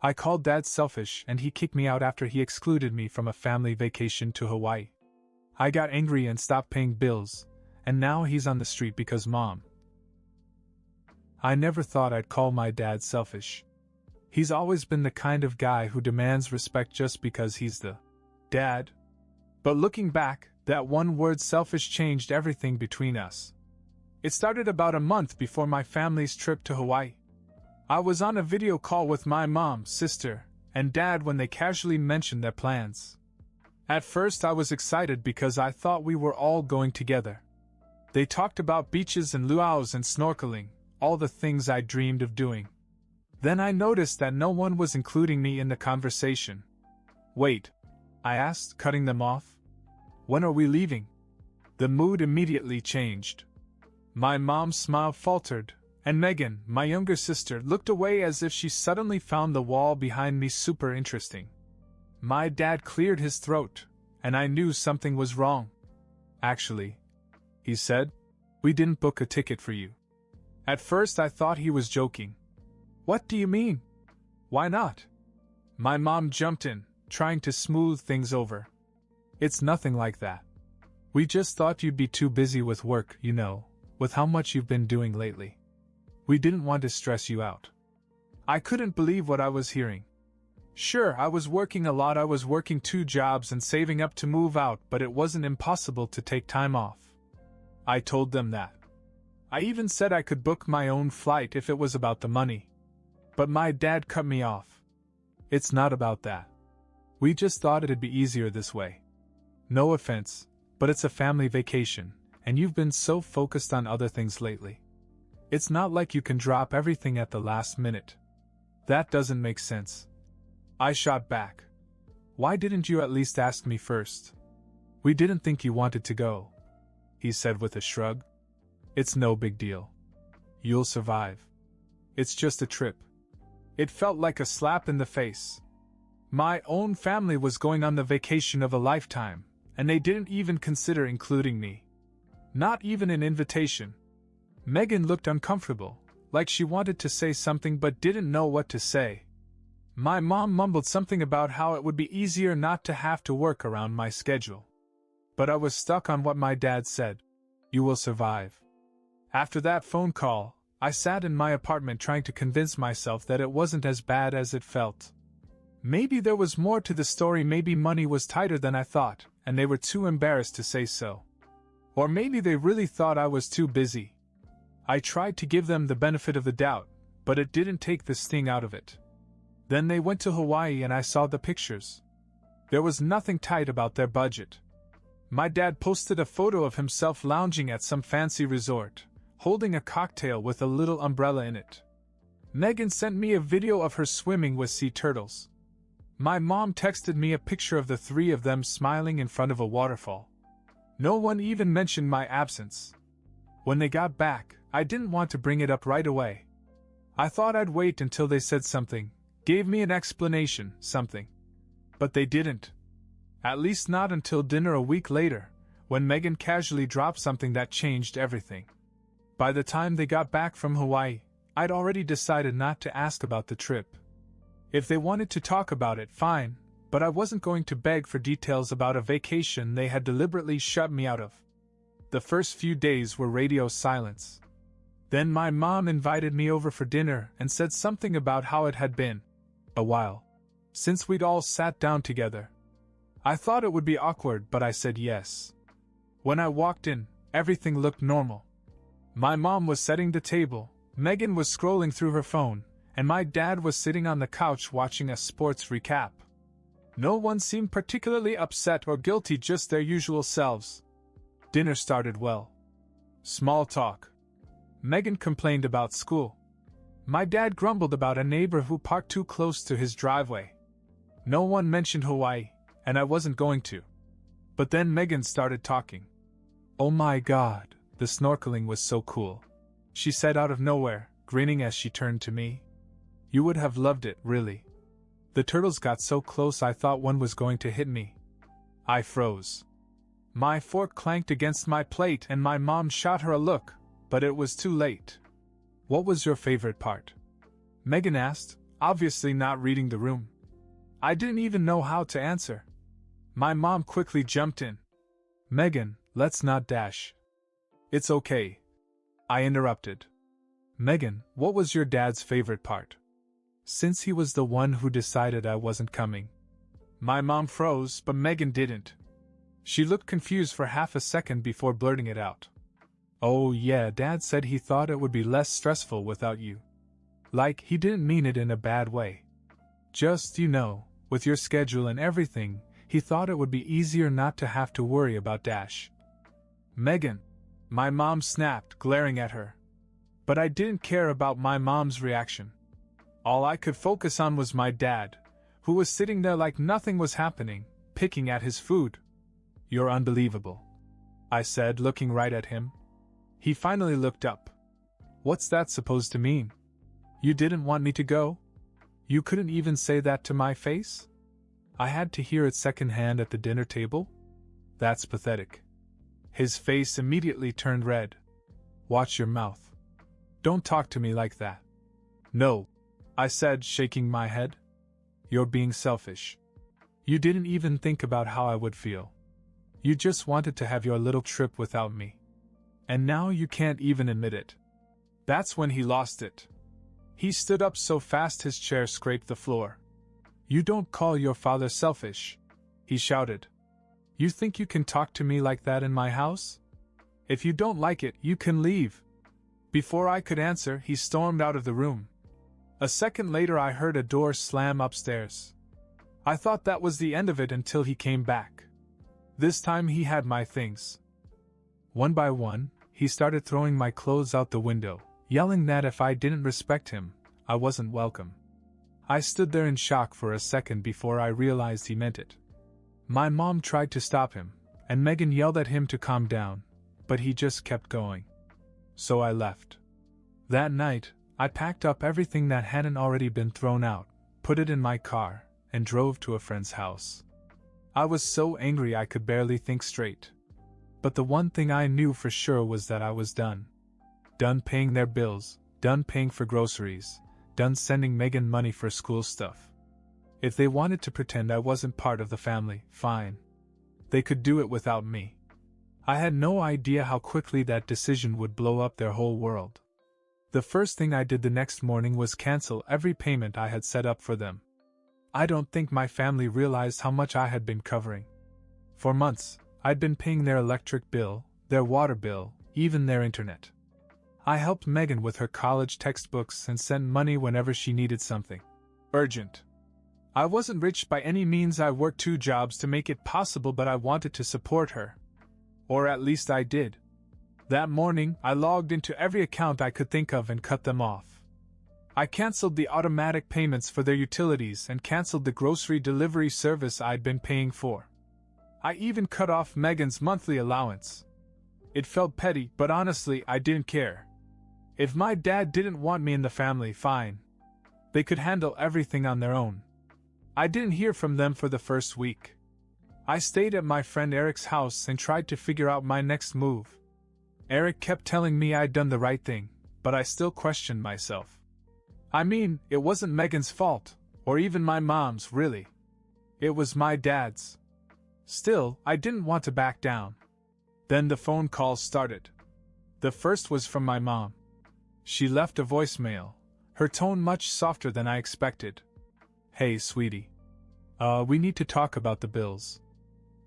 I called Dad selfish and he kicked me out after he excluded me from a family vacation to Hawaii. I got angry and stopped paying bills, and now he's on the street because Mom. I never thought I'd call my dad selfish. He's always been the kind of guy who demands respect just because he's the dad. But looking back, that one word selfish changed everything between us. It started about a month before my family's trip to Hawaii. I was on a video call with my mom, sister, and dad when they casually mentioned their plans. At first I was excited because I thought we were all going together. They talked about beaches and luau's and snorkeling, all the things I dreamed of doing. Then I noticed that no one was including me in the conversation. Wait, I asked, cutting them off. When are we leaving? The mood immediately changed. My mom's smile faltered, and Megan, my younger sister, looked away as if she suddenly found the wall behind me super interesting. My dad cleared his throat, and I knew something was wrong. Actually, he said, we didn't book a ticket for you. At first I thought he was joking. What do you mean? Why not? My mom jumped in, trying to smooth things over. It's nothing like that. We just thought you'd be too busy with work, you know, with how much you've been doing lately. We didn't want to stress you out. I couldn't believe what I was hearing. Sure, I was working a lot, I was working 2 jobs and saving up to move out, but it wasn't impossible to take time off. I told them that. I even said I could book my own flight if it was about the money. But my dad cut me off. It's not about that. We just thought it'd be easier this way. No offense, but it's a family vacation, and you've been so focused on other things lately. It's not like you can drop everything at the last minute. That doesn't make sense. I shot back. Why didn't you at least ask me first? We didn't think you wanted to go, he said with a shrug. It's no big deal. You'll survive. It's just a trip. It felt like a slap in the face. My own family was going on the vacation of a lifetime, and they didn't even consider including me. Not even an invitation. Megan looked uncomfortable, like she wanted to say something but didn't know what to say. My mom mumbled something about how it would be easier not to have to work around my schedule. But I was stuck on what my dad said. You will survive. After that phone call, I sat in my apartment trying to convince myself that it wasn't as bad as it felt. Maybe there was more to the story, maybe money was tighter than I thought, and they were too embarrassed to say so. Or maybe they really thought I was too busy. I tried to give them the benefit of the doubt, but it didn't take the sting out of it. Then they went to Hawaii and I saw the pictures. There was nothing tight about their budget. My dad posted a photo of himself lounging at some fancy resort, holding a cocktail with a little umbrella in it. Megan sent me a video of her swimming with sea turtles. My mom texted me a picture of the 3 of them smiling in front of a waterfall. No one even mentioned my absence. When they got back, I didn't want to bring it up right away. I thought I'd wait until they said something, gave me an explanation, something. But they didn't. At least not until dinner a week later, when Megan casually dropped something that changed everything. By the time they got back from Hawaii, I'd already decided not to ask about the trip. If they wanted to talk about it, fine, but I wasn't going to beg for details about a vacation they had deliberately shut me out of. The first few days were radio silence. Then my mom invited me over for dinner and said something about how it had been a while since we'd all sat down together. I thought it would be awkward, but I said yes. When I walked in, everything looked normal. My mom was setting the table, Megan was scrolling through her phone, and my dad was sitting on the couch watching a sports recap. No one seemed particularly upset or guilty, just their usual selves. Dinner started well. Small talk. Megan complained about school. My dad grumbled about a neighbor who parked too close to his driveway. No one mentioned Hawaii, and I wasn't going to. But then Megan started talking. Oh my God, the snorkeling was so cool, she said out of nowhere, grinning as she turned to me. You would have loved it, really. The turtles got so close I thought one was going to hit me. I froze. My fork clanked against my plate and my mom shot her a look, but it was too late. What was your favorite part? Megan asked, obviously not reading the room. I didn't even know how to answer. My mom quickly jumped in. Megan, let's not dash. It's okay. I interrupted. Megan, what was your dad's favorite part? Since he was the one who decided I wasn't coming. My mom froze, but Megan didn't. She looked confused for half a second before blurting it out. Oh yeah, Dad said he thought it would be less stressful without you. Like, he didn't mean it in a bad way. Just, with your schedule and everything, he thought it would be easier not to have to worry about Dash. Megan, my mom snapped, glaring at her. But I didn't care about my mom's reaction. All I could focus on was my dad, who was sitting there like nothing was happening, picking at his food. You're unbelievable, I said, looking right at him. He finally looked up. What's that supposed to mean? You didn't want me to go? You couldn't even say that to my face? I had to hear it secondhand at the dinner table? That's pathetic. His face immediately turned red. Watch your mouth. Don't talk to me like that. No, I said, shaking my head. You're being selfish. You didn't even think about how I would feel. You just wanted to have your little trip without me. And now you can't even admit it. That's when he lost it. He stood up so fast his chair scraped the floor. You don't call your father selfish, he shouted. You think you can talk to me like that in my house? If you don't like it, you can leave. Before I could answer, he stormed out of the room. A second later I heard a door slam upstairs. I thought that was the end of it until he came back. This time he had my things. One by one, he started throwing my clothes out the window, yelling that if I didn't respect him, I wasn't welcome. I stood there in shock for a second before I realized he meant it. My mom tried to stop him, and Megan yelled at him to calm down, but he just kept going. So I left. That night, I packed up everything that hadn't already been thrown out, put it in my car, and drove to a friend's house. I was so angry I could barely think straight. But the one thing I knew for sure was that I was done. Done paying their bills, done paying for groceries, done sending Megan money for school stuff. If they wanted to pretend I wasn't part of the family, fine. They could do it without me. I had no idea how quickly that decision would blow up their whole world. The first thing I did the next morning was cancel every payment I had set up for them. I don't think my family realized how much I had been covering. For months, I'd been paying their electric bill, their water bill, even their internet. I helped Megan with her college textbooks and sent money whenever she needed something urgent. I wasn't rich by any means. I worked 2 jobs to make it possible, but I wanted to support her. Or at least I did. That morning, I logged into every account I could think of and cut them off. I canceled the automatic payments for their utilities and canceled the grocery delivery service I'd been paying for. I even cut off Megan's monthly allowance. It felt petty, but honestly, I didn't care. If my dad didn't want me in the family, fine. They could handle everything on their own. I didn't hear from them for the first week. I stayed at my friend Eric's house and tried to figure out my next move. Eric kept telling me I'd done the right thing, but I still questioned myself. I mean, it wasn't Megan's fault, or even my mom's, really. It was my dad's. Still, I didn't want to back down. Then the phone calls started. The first was from my mom. She left a voicemail, her tone much softer than I expected. Hey, sweetie. We need to talk about the bills.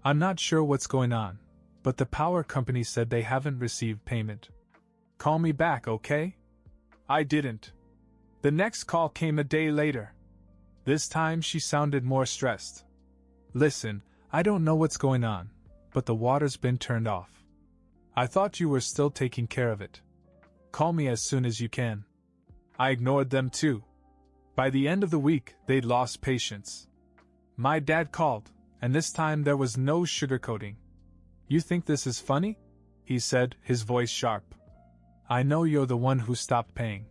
I'm not sure what's going on, but the power company said they haven't received payment. Call me back, okay? I didn't. The next call came a day later. This time she sounded more stressed. Listen, I don't know what's going on, but the water's been turned off. I thought you were still taking care of it. Call me as soon as you can. I ignored them too. By the end of the week, they'd lost patience. My dad called, and this time there was no sugarcoating. You think this is funny? He said, his voice sharp. I know you're the one who stopped paying.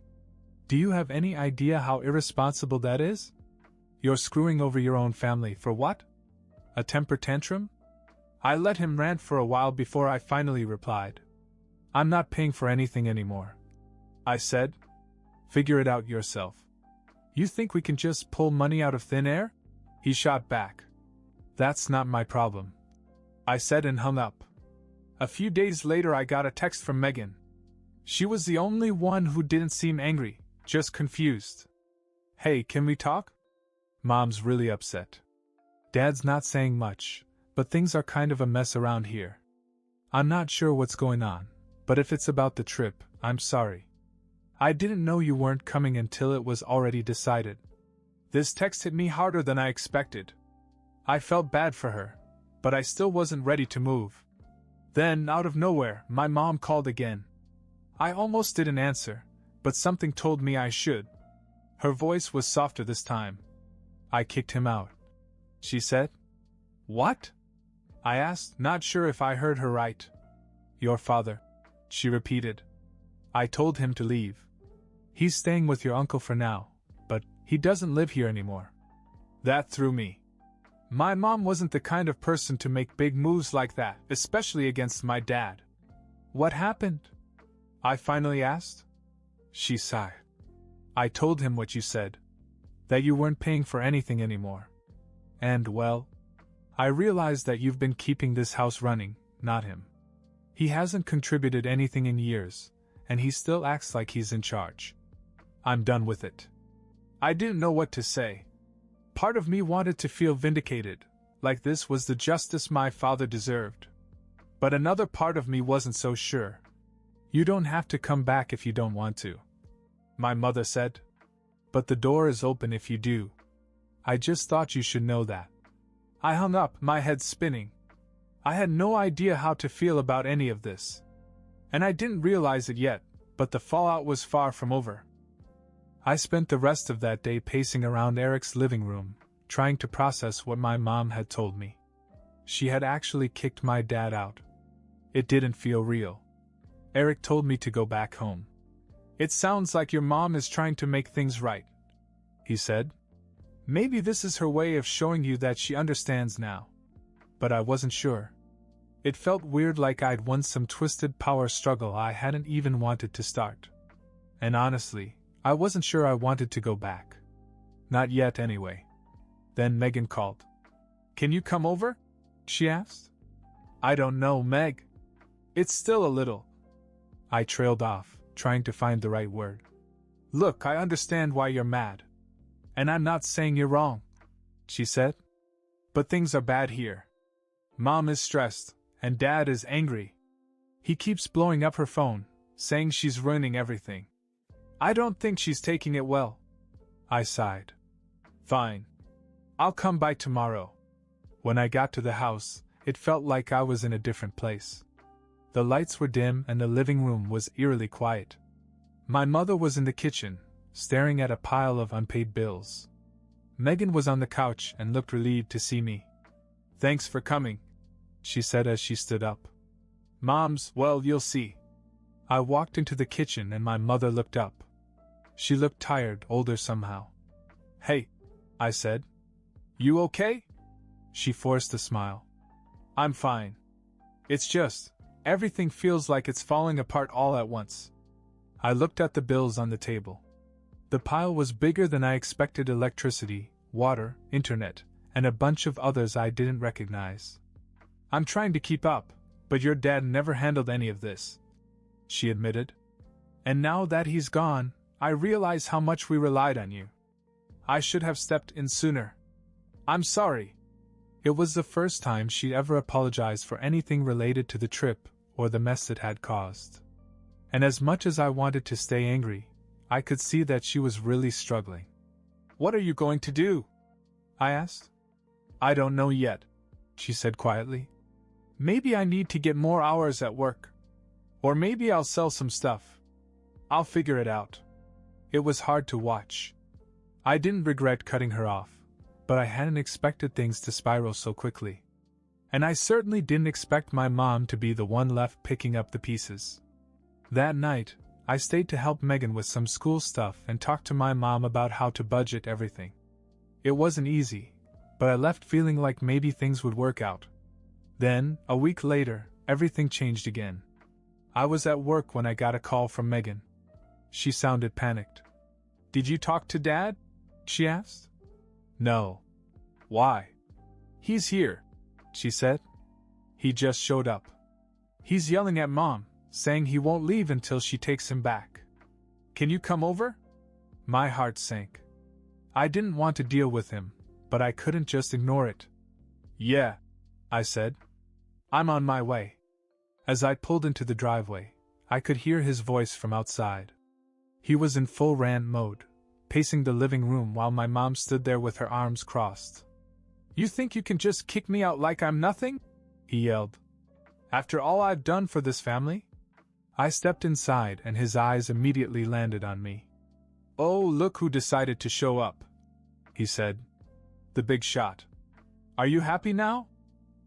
Do you have any idea how irresponsible that is? You're screwing over your own family for what? A temper tantrum? I let him rant for a while before I finally replied. I'm not paying for anything anymore. I said. Figure it out yourself. You think we can just pull money out of thin air? He shot back. That's not my problem, I said and hung up. A few days later I got a text from Megan. She was the only one who didn't seem angry, just confused. Hey, can we talk? Mom's really upset. Dad's not saying much, but things are kind of a mess around here. I'm not sure what's going on, but if it's about the trip, I'm sorry. I didn't know you weren't coming until it was already decided. This text hit me harder than I expected. I felt bad for her, but I still wasn't ready to move. Then, out of nowhere, my mom called again. I almost didn't answer, but something told me I should. Her voice was softer this time. I kicked him out, she said. What? I asked, not sure if I heard her right. Your father, she repeated. I told him to leave. He's staying with your uncle for now, but he doesn't live here anymore. That threw me. My mom wasn't the kind of person to make big moves like that, especially against my dad. What happened? I finally asked. She sighed. I told him what you said. That you weren't paying for anything anymore. And, well, I realized that you've been keeping this house running, not him. He hasn't contributed anything in years, and he still acts like he's in charge. I'm done with it. I didn't know what to say. Part of me wanted to feel vindicated, like this was the justice my father deserved. But another part of me wasn't so sure. You don't have to come back if you don't want to, my mother said. But the door is open if you do. I just thought you should know that. I hung up, my head spinning. I had no idea how to feel about any of this. And I didn't realize it yet, but the fallout was far from over. I spent the rest of that day pacing around Eric's living room, trying to process what my mom had told me. She had actually kicked my dad out. It didn't feel real. Eric told me to go back home. It sounds like your mom is trying to make things right, he said. Maybe this is her way of showing you that she understands now. But I wasn't sure. It felt weird, like I'd won some twisted power struggle I hadn't even wanted to start. And honestly, I wasn't sure I wanted to go back. Not yet, anyway. Then Megan called. Can you come over? She asked. I don't know, Meg. It's still a little. I trailed off, trying to find the right word. Look, I understand why you're mad. And I'm not saying you're wrong, she said. But things are bad here. Mom is stressed, and Dad is angry. He keeps blowing up her phone, saying she's ruining everything. I don't think she's taking it well. I sighed. Fine. I'll come by tomorrow. When I got to the house, it felt like I was in a different place. The lights were dim and the living room was eerily quiet. My mother was in the kitchen, staring at a pile of unpaid bills. Megan was on the couch and looked relieved to see me. Thanks for coming, she said as she stood up. Mom's, well, you'll see. I walked into the kitchen and my mother looked up. She looked tired, older somehow. Hey, I said. You okay? She forced a smile. I'm fine. It's just, everything feels like it's falling apart all at once. I looked at the bills on the table. The pile was bigger than I expected: electricity, water, internet, and a bunch of others I didn't recognize. I'm trying to keep up, but your dad never handled any of this, she admitted. And now that he's gone, I realize how much we relied on you. I should have stepped in sooner. I'm sorry. It was the first time she ever apologized for anything related to the trip or the mess it had caused. And as much as I wanted to stay angry, I could see that she was really struggling. What are you going to do? I asked. I don't know yet, she said quietly. Maybe I need to get more hours at work. Or maybe I'll sell some stuff. I'll figure it out. It was hard to watch. I didn't regret cutting her off, but I hadn't expected things to spiral so quickly. And I certainly didn't expect my mom to be the one left picking up the pieces. That night, I stayed to help Megan with some school stuff and talked to my mom about how to budget everything. It wasn't easy, but I left feeling like maybe things would work out. Then, a week later, everything changed again. I was at work when I got a call from Megan. She sounded panicked. Did you talk to Dad? she asked. No. Why? He's here, she said. He just showed up. He's yelling at Mom, saying he won't leave until she takes him back. Can you come over? My heart sank. I didn't want to deal with him, but I couldn't just ignore it. Yeah, I said. I'm on my way. As I pulled into the driveway, I could hear his voice from outside. He was in full rant mode, pacing the living room while my mom stood there with her arms crossed. You think you can just kick me out like I'm nothing? He yelled. After all I've done for this family? I stepped inside and his eyes immediately landed on me. Oh, look who decided to show up, he said. The big shot. Are you happy now?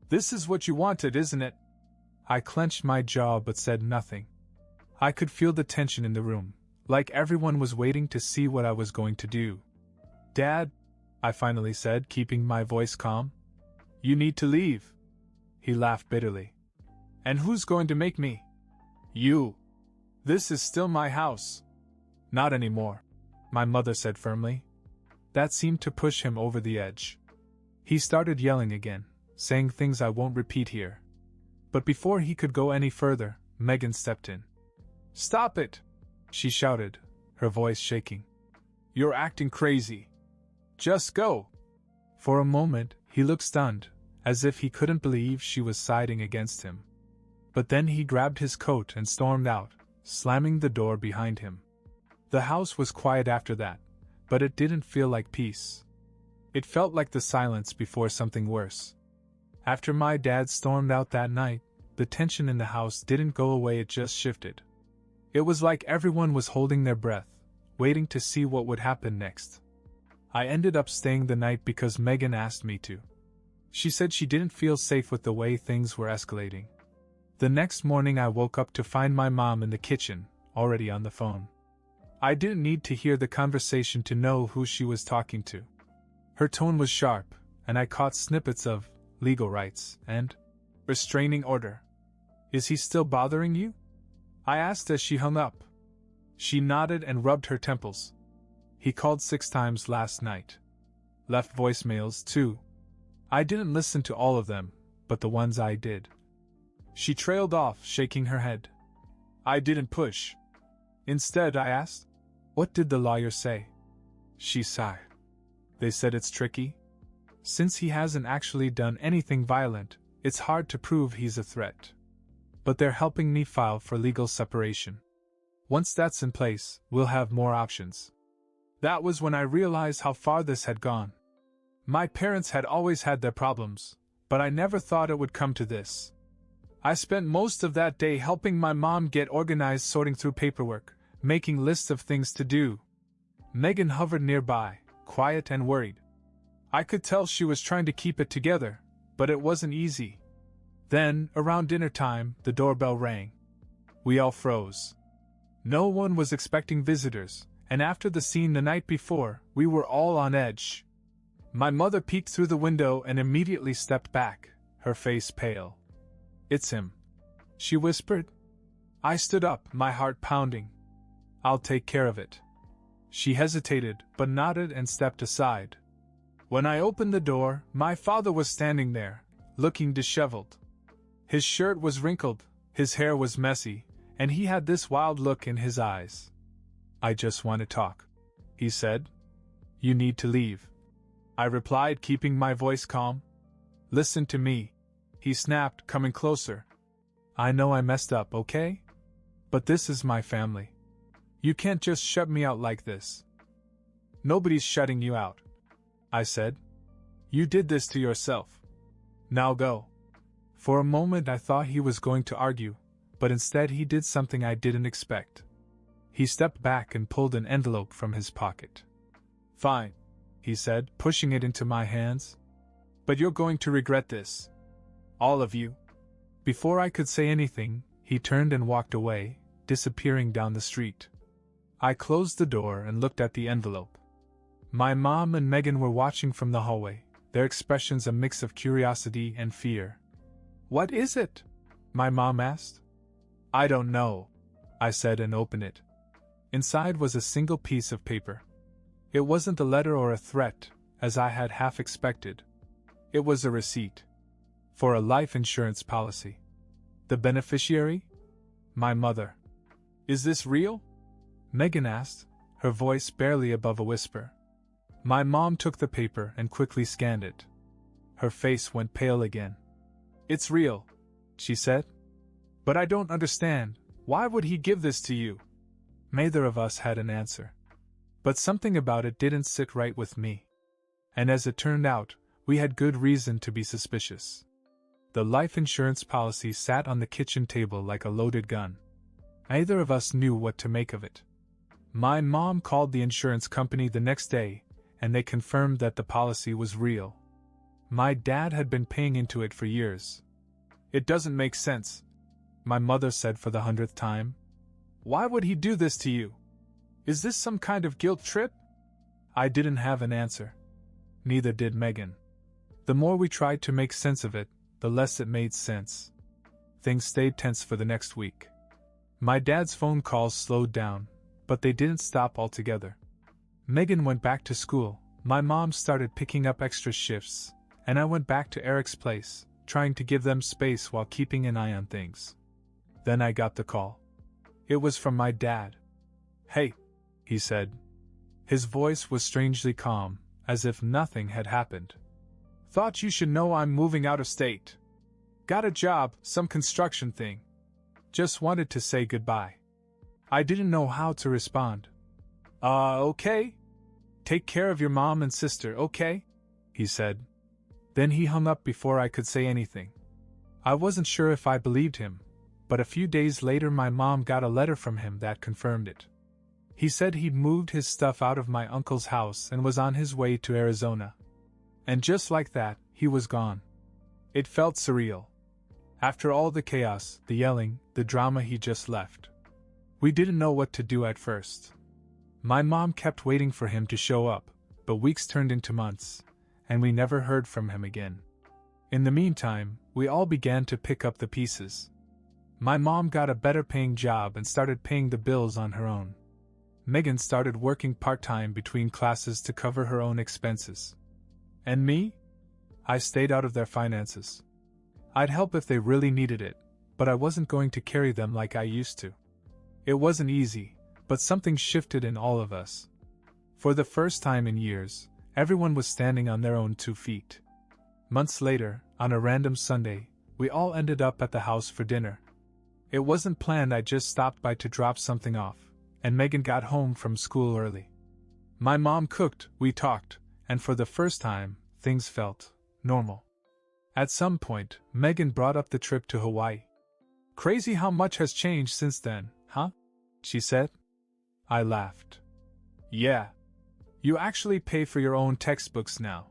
This is what you wanted, isn't it? I clenched my jaw but said nothing. I could feel the tension in the room, like everyone was waiting to see what I was going to do. Dad, I finally said, keeping my voice calm. You need to leave. He laughed bitterly. And who's going to make me? You. This is still my house. Not anymore, my mother said firmly. That seemed to push him over the edge. He started yelling again, saying things I won't repeat here. But before he could go any further, Megan stepped in. Stop it, she shouted, her voice shaking. You're acting crazy. Just go. For a moment, he looked stunned, as if he couldn't believe she was siding against him. But then he grabbed his coat and stormed out, slamming the door behind him. The house was quiet after that, but it didn't feel like peace. It felt like the silence before something worse. After my dad stormed out that night, the tension in the house didn't go away, it just shifted. It was like everyone was holding their breath, waiting to see what would happen next. I ended up staying the night because Megan asked me to. She said she didn't feel safe with the way things were escalating. The next morning I woke up to find my mom in the kitchen, already on the phone. I didn't need to hear the conversation to know who she was talking to. Her tone was sharp, and I caught snippets of legal rights and restraining order. Is he still bothering you? I asked as she hung up. She nodded and rubbed her temples. He called 6 times last night. Left voicemails, too. I didn't listen to all of them, but the ones I did. She trailed off, shaking her head. I didn't push. Instead, I asked, what did the lawyer say? She sighed. They said it's tricky. Since he hasn't actually done anything violent, it's hard to prove he's a threat. But they're helping me file for legal separation. Once that's in place, we'll have more options. That was when I realized how far this had gone. My parents had always had their problems, but I never thought it would come to this. I spent most of that day helping my mom get organized, sorting through paperwork, making lists of things to do. Megan hovered nearby, quiet and worried. I could tell she was trying to keep it together, but it wasn't easy. Then, around dinner time, the doorbell rang. We all froze. No one was expecting visitors, and after the scene the night before, we were all on edge. My mother peeked through the window and immediately stepped back, her face pale. It's him, she whispered. I stood up, my heart pounding. I'll take care of it. She hesitated, but nodded and stepped aside. When I opened the door, my father was standing there, looking disheveled. His shirt was wrinkled, his hair was messy, and he had this wild look in his eyes. I just want to talk, he said. You need to leave. I replied, keeping my voice calm. Listen to me, he snapped, coming closer. I know I messed up, okay? But this is my family. You can't just shut me out like this. Nobody's shutting you out, I said. You did this to yourself. Now go. For a moment I thought he was going to argue, but instead he did something I didn't expect. He stepped back and pulled an envelope from his pocket. Fine, he said, pushing it into my hands. But you're going to regret this. All of you. Before I could say anything, he turned and walked away, disappearing down the street. I closed the door and looked at the envelope. My mom and Megan were watching from the hallway, their expressions a mix of curiosity and fear. What is it? My mom asked. I don't know, I said and opened it. Inside was a single piece of paper. It wasn't a letter or a threat, as I had half expected. It was a receipt. For a life insurance policy. The beneficiary? My mother. Is this real? Megan asked, her voice barely above a whisper. My mom took the paper and quickly scanned it. Her face went pale again. It's real, she said. But I don't understand. Why would he give this to you? Neither of us had an answer. But something about it didn't sit right with me. And as it turned out, we had good reason to be suspicious. The life insurance policy sat on the kitchen table like a loaded gun. Neither of us knew what to make of it. My mom called the insurance company the next day, and they confirmed that the policy was real. My dad had been paying into it for years. It doesn't make sense, my mother said for the 100th time. Why would he do this to you? Is this some kind of guilt trip? I didn't have an answer. Neither did Megan. The more we tried to make sense of it, the less it made sense. Things stayed tense for the next week. My dad's phone calls slowed down, but they didn't stop altogether. Megan went back to school, my mom started picking up extra shifts, and I went back to Eric's place, trying to give them space while keeping an eye on things. Then I got the call. It was from my dad. Hey, he said. His voice was strangely calm, as if nothing had happened. Thought you should know I'm moving out of state. Got a job, some construction thing. Just wanted to say goodbye. I didn't know how to respond. Okay. Take care of your mom and sister, okay? He said. Then he hung up before I could say anything. I wasn't sure if I believed him, but a few days later my mom got a letter from him that confirmed it. He said he'd moved his stuff out of my uncle's house and was on his way to Arizona. And just like that, he was gone. It felt surreal. After all the chaos, the yelling, the drama, he just left. We didn't know what to do at first. My mom kept waiting for him to show up, but weeks turned into months, and we never heard from him again. In the meantime, we all began to pick up the pieces. My mom got a better paying job and started paying the bills on her own. Megan started working part-time between classes to cover her own expenses. And me? I stayed out of their finances. I'd help if they really needed it, but I wasn't going to carry them like I used to. It wasn't easy, but something shifted in all of us. For the first time in years, everyone was standing on their own 2 feet. Months later, on a random Sunday, we all ended up at the house for dinner. It wasn't planned, I just stopped by to drop something off, and Megan got home from school early. My mom cooked, we talked, and for the first time, things felt normal. At some point, Megan brought up the trip to Hawaii. Crazy how much has changed since then, huh? She said. I laughed. Yeah. You actually pay for your own textbooks now.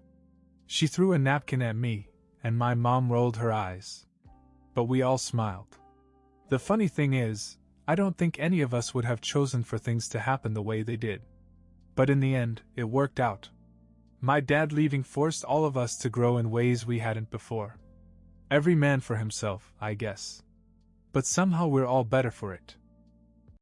She threw a napkin at me, and my mom rolled her eyes. But we all smiled. The funny thing is, I don't think any of us would have chosen for things to happen the way they did. But in the end, it worked out. My dad leaving forced all of us to grow in ways we hadn't before. Every man for himself, I guess. But somehow we're all better for it.